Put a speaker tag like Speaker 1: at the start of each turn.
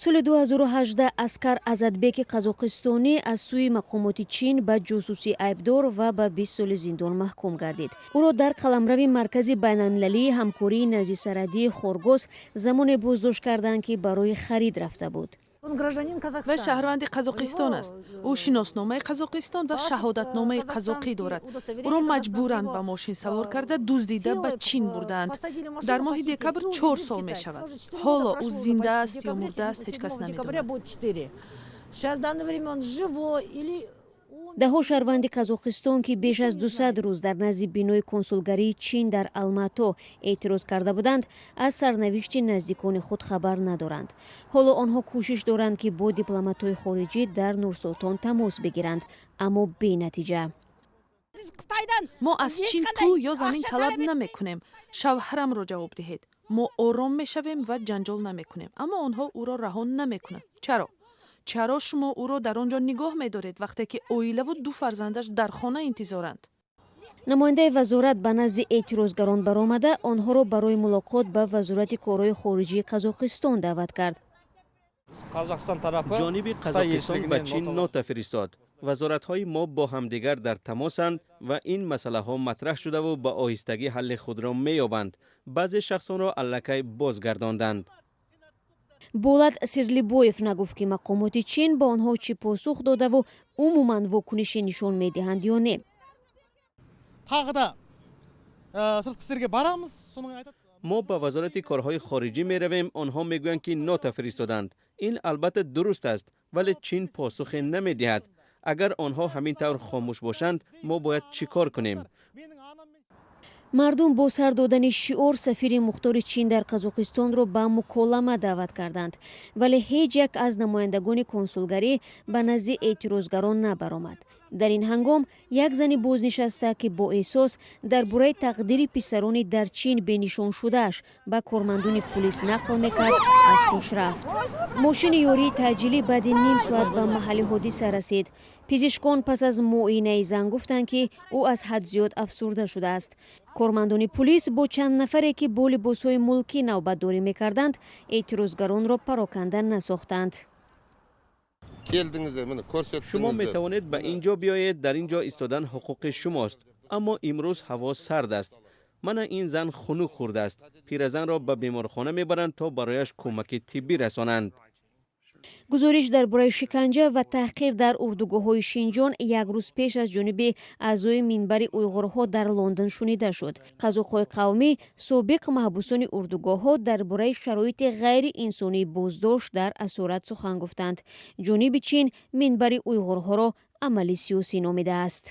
Speaker 1: соли 2018 Аскар Азадбеки қазоқистонӣ аз сӯи мақомоти чин ба ҷосусӣ айбдор ва ба 20 соли зиндон маҳкум гардид. ӯро дар қаламрави маркази байналмилалии ҳамкории назди сарадии Хоргос замоне боздошт карданд ки барои харид рафта буд.
Speaker 2: ва шаҳрванди қазоқистон аст. ӯ шиносномаи қазоқистон ва шаҳодатномаи қазоқӣ дорад. ӯро маҷбуранд ба мошин савор карда дуздида ба чин бурданд. дар моҳи декабр 4 сол мешавад. ҳоло ӯ зинда аст ё мурдааст, ҳеҷ кас намедонад.
Speaker 1: даҳо шаҳрванди қазоқистон ки беш аз 200 рӯз дар назди бинои консулгарии чин дар Алмато эътироз карда буданд, аз сарнавишти наздикони худ хабар надоранд. ҳоло онҳо кӯшиш доранд ки бо дипломатҳои хориҷӣ дар Нурсултон тамос бигиранд, аммо бенатиҷа.
Speaker 2: мо аз чин пул ё замин талаб намекунем. шавҳарамро ҷавоб диҳед. мо ором мешавем ва ҷанҷол намекунем, аммо онҳо ӯро раҳо намекунанд. чаро шумо ӯро дар он ҷо нигоҳ медоред вақте ки оилаву 2 фарзандаш дар хона интизоранд?
Speaker 1: намояндаи вазорат ба назди эътирозгарон баромада онҳоро барои мулоқот ба вазорати корҳои хориҷии Қазоқистон даъват кард.
Speaker 3: ҷониби қазоқистон ба чин нота фиристод. вазоратҳои мо бо ҳамдигар дар тамосанд ва ин масъалаҳо матраҳ шудаву ба оҳистагӣ ҳалли худро меёбанд. баъзе шахсонро аллакай бозгардонданд.
Speaker 1: Болат Сирлибоев нагуфт ки мақомоти чин ба онҳо чӣ посух додаву умуман вокунише нишон медиҳанд ё не.
Speaker 4: тағыда сыртқы істерге барамыз, соның айтады.
Speaker 3: мо ба вазорати корҳои хориҷӣ меравем, онҳо мегӯянд ки нота фиристоданд. ин албатта дуруст аст, вале чин посухе намедиҳад. агар онҳо ҳамин тавр хомӯш бошанд, мо бояд чӣ кор кунем?
Speaker 1: мардум бо сар додани шиор сафири мухтори чин дар Қазоқистонро ба муколама даъват карданд, вале ҳеҷ як аз намояндагони консулгарӣ ба назди эътирозгарон набаромад. дар ин ҳангом як зани бознишаста ки бо эҳсос дар бораи тақдири писарони дар чин бенишон шудааш ба кормандони пулис нақл мекард, аз ҳуш рафт. мошини ёрии таъҷилӣ баъди ним соат ба маҳалли ҳодиса расид. пизишкон пас аз муоинаи зан гуфтанд ки ӯ аз ҳад зиёд афсурда шудааст. кормандони пулис бо чанд нафаре ки бо либосҳои мулкӣ навбатдорӣ мекарданд, эътирозгаронро пароканда насохтанд.
Speaker 3: шумо метавонед ба ин ҷо биёед, дар ин ҷо истодан ҳуқуқи шумост, аммо имрӯз ҳаво сард аст. мана ин зан хунук хӯрдааст. пиразанро ба беморхона мебаранд то барояш кӯмаки тиббӣ расонанд.
Speaker 1: гузориш дар бораи шиканҷа ва таҳқир дар урдугоҳҳои Шинҷон як рӯз пеш аз ҷониби аъзои минбари уйғурҳо дар Лондон шунида шуд. қазоқҳои қавмӣ собиқ маҳбусони урдугоҳҳо дар бораи шароити ғайриинсонии боздошт дар асорат сухан гуфтанд. ҷониби Чин минбари уйғурҳоро амали сиёсӣ номидааст.